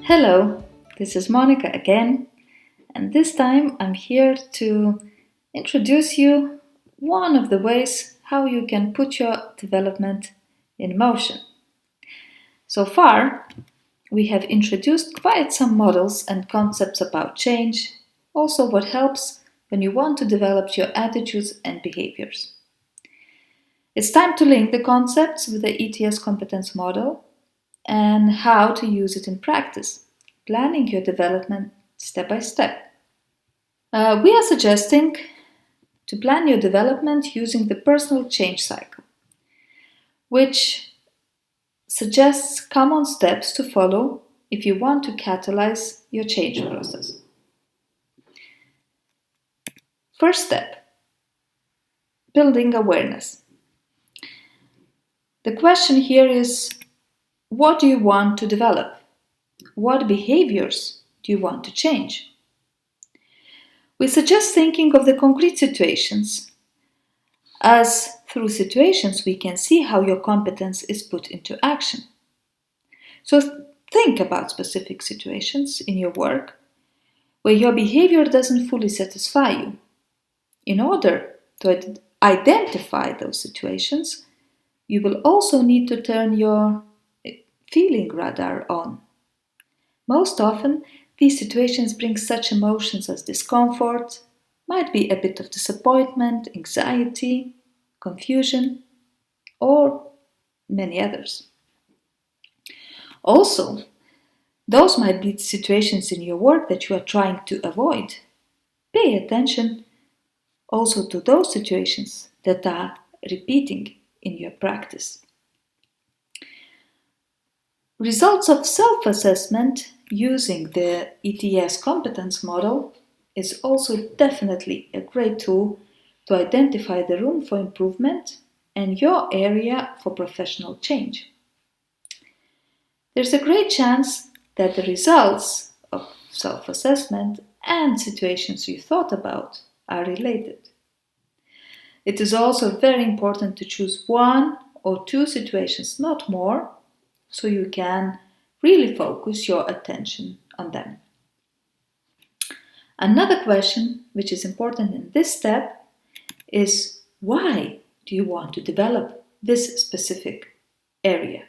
Hello, this is Monica again, and this time I'm here to introduce you one of the ways how you can put your development in motion. So far, we have introduced quite some models and concepts about change, also what helps when you want to develop your attitudes and behaviors. It's time to link the concepts with the ETS competence model and how to use it in practice, planning your development step by step. We are suggesting to plan your development using the personal change cycle, which suggests common steps to follow if you want to catalyze your change process. First step, building awareness. The question here is, what do you want to develop? What behaviors do you want to change? We suggest thinking of the concrete situations, as through situations we can see how your competence is put into action. So think about specific situations in your work where your behavior doesn't fully satisfy you. In order to identify those situations, you will also need to turn your feeling radar on. Most often, these situations bring such emotions as discomfort, might be a bit of disappointment, anxiety, confusion, or many others. Also, those might be situations in your work that you are trying to avoid. Pay attention also to those situations that are repeating in your practice. Results of self-assessment using the ETS competence model is also definitely a great tool to identify the room for improvement and your area for professional change. There's a great chance that the results of self-assessment and situations you thought about are related. It is also very important to choose one or two situations, not more, so you can really focus your attention on them. Another question which is important in this step is, why do you want to develop this specific area?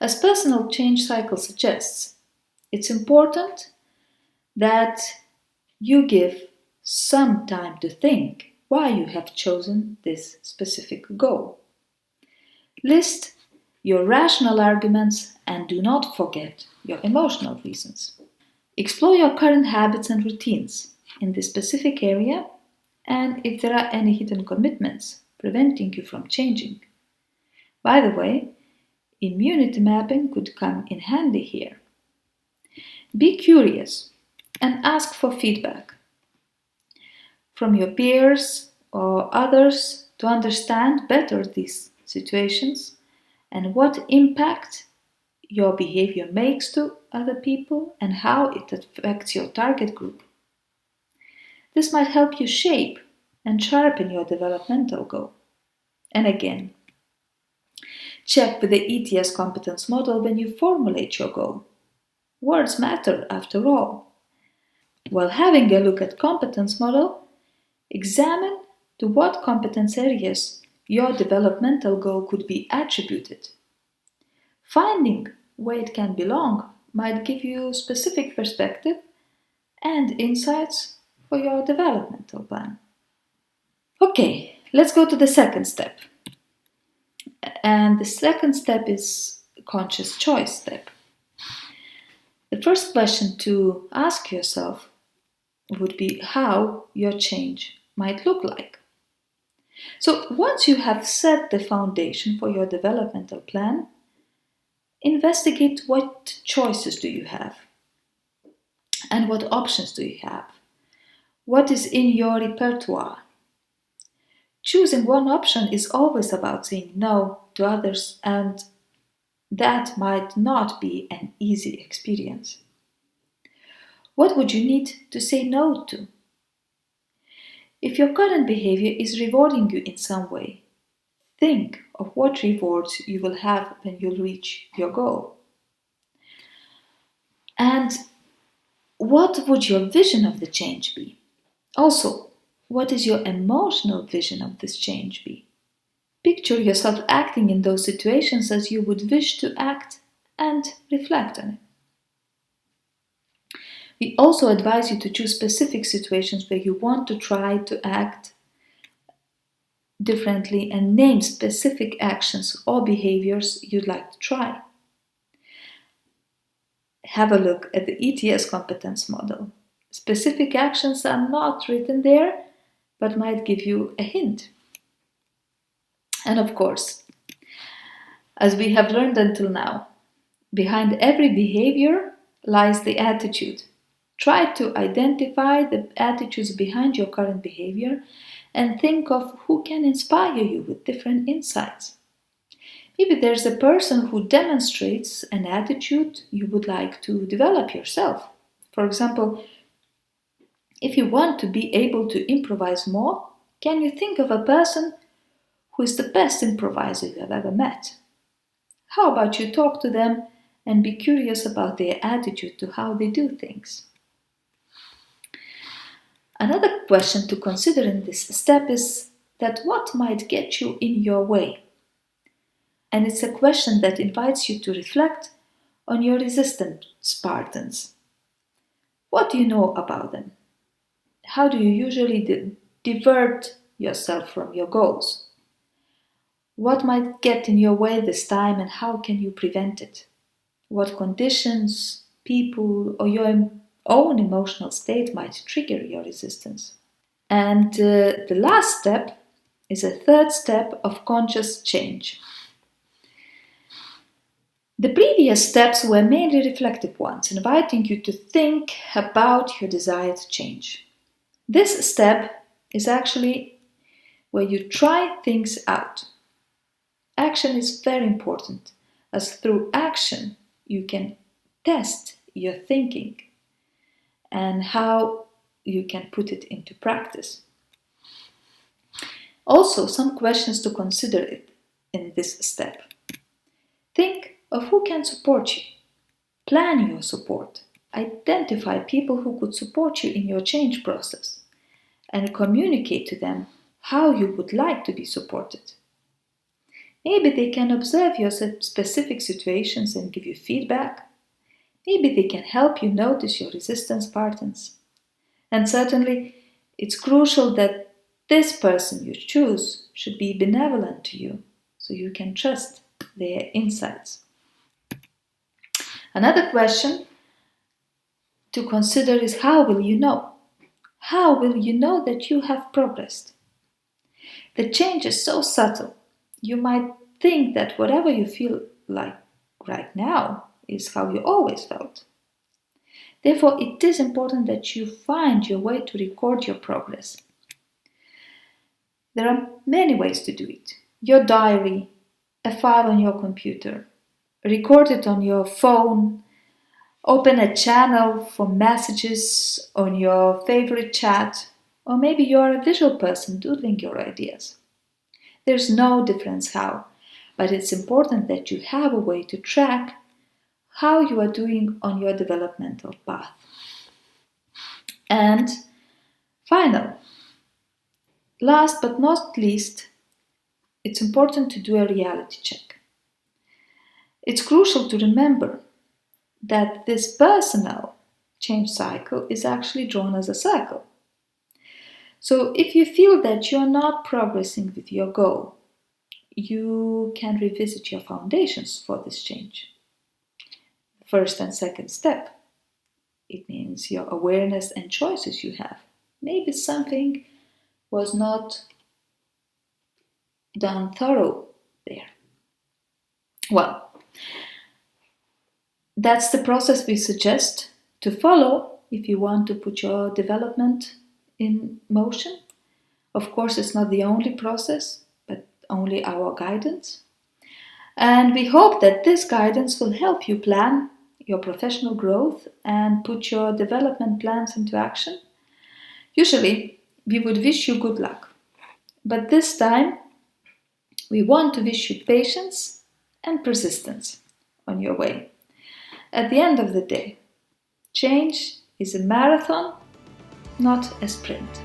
As personal change cycle suggests, it's important that you give some time to think why you have chosen this specific goal. List your rational arguments and do not forget your emotional reasons. Explore your current habits and routines in this specific area and if there are any hidden commitments preventing you from changing. By the way, immunity mapping could come in handy here. Be curious and ask for feedback from your peers or others to understand better these situations and what impact your behavior makes to other people and how it affects your target group. This might help you shape and sharpen your developmental goal. And again, check with the ETS competence model when you formulate your goal. Words matter after all. While having a look at competence model, examine to what competence areas your developmental goal could be attributed. Finding where it can belong might give you specific perspective and insights for your developmental plan. Okay, let's go to the second step. And the second step is conscious choice step. The first question to ask yourself would be how your change might look like. So once you have set the foundation for your developmental plan, investigate what choices do you have and what options do you have. What is in your repertoire? Choosing one option is always about saying no to others, and that might not be an easy experience. What would you need to say no to? If your current behavior is rewarding you in some way, think of what rewards you will have when you reach your goal. And what would your vision of the change be? Also, what is your emotional vision of this change be? Picture yourself acting in those situations as you would wish to act and reflect on it. We also advise you to choose specific situations where you want to try to act differently and name specific actions or behaviors you'd like to try. Have a look at the ETS competence model. Specific actions are not written there, but might give you a hint. And of course, as we have learned until now, behind every behavior lies the attitude. Try to identify the attitudes behind your current behavior and think of who can inspire you with different insights. Maybe there's a person who demonstrates an attitude you would like to develop yourself. For example, if you want to be able to improvise more, can you think of a person who is the best improviser you have ever met? How about you talk to them and be curious about their attitude to how they do things? Another question to consider in this step is that what might get you in your way? And it's a question that invites you to reflect on your resistant Spartans. What do you know about them? How do you usually divert yourself from your goals? What might get in your way this time and how can you prevent it? What conditions, people, or your own emotional state might trigger your resistance? And the last step is a third step of conscious change. The previous steps were mainly reflective ones, inviting you to think about your desired change. This step is actually where you try things out. Action is very important, as through action you can test your thinking and how you can put it into practice. Also, some questions to consider in this step. Think of who can support you. Plan your support. Identify people who could support you in your change process and communicate to them how you would like to be supported. Maybe they can observe your specific situations and give you feedback. Maybe they can help you notice your resistance patterns. And certainly, it's crucial that this person you choose should be benevolent to you, so you can trust their insights. Another question to consider is how will you know? How will you know that you have progressed? The change is so subtle. You might think that whatever you feel like right now is how you always felt. Therefore, it is important that you find your way to record your progress. There are many ways to do it. Your diary, a file on your computer, record it on your phone, open a channel for messages on your favorite chat, or maybe you are a visual person doodling your ideas. There's no difference how, but it's important that you have a way to track how you are doing on your developmental path. And last but not least, it's important to do a reality check. It's crucial to remember that this personal change cycle is actually drawn as a circle. So if you feel that you're not progressing with your goal, you can revisit your foundations for this change. First and second step, it means your awareness and choices you have. Maybe something was not done thorough there. Well, that's the process we suggest to follow if you want to put your development in motion. Of course, it's not the only process, but only our guidance. And we hope that this guidance will help you plan your professional growth and put your development plans into action. Usually, we would wish you good luck. But this time, we want to wish you patience and persistence on your way. At the end of the day, Change is a marathon, not a sprint.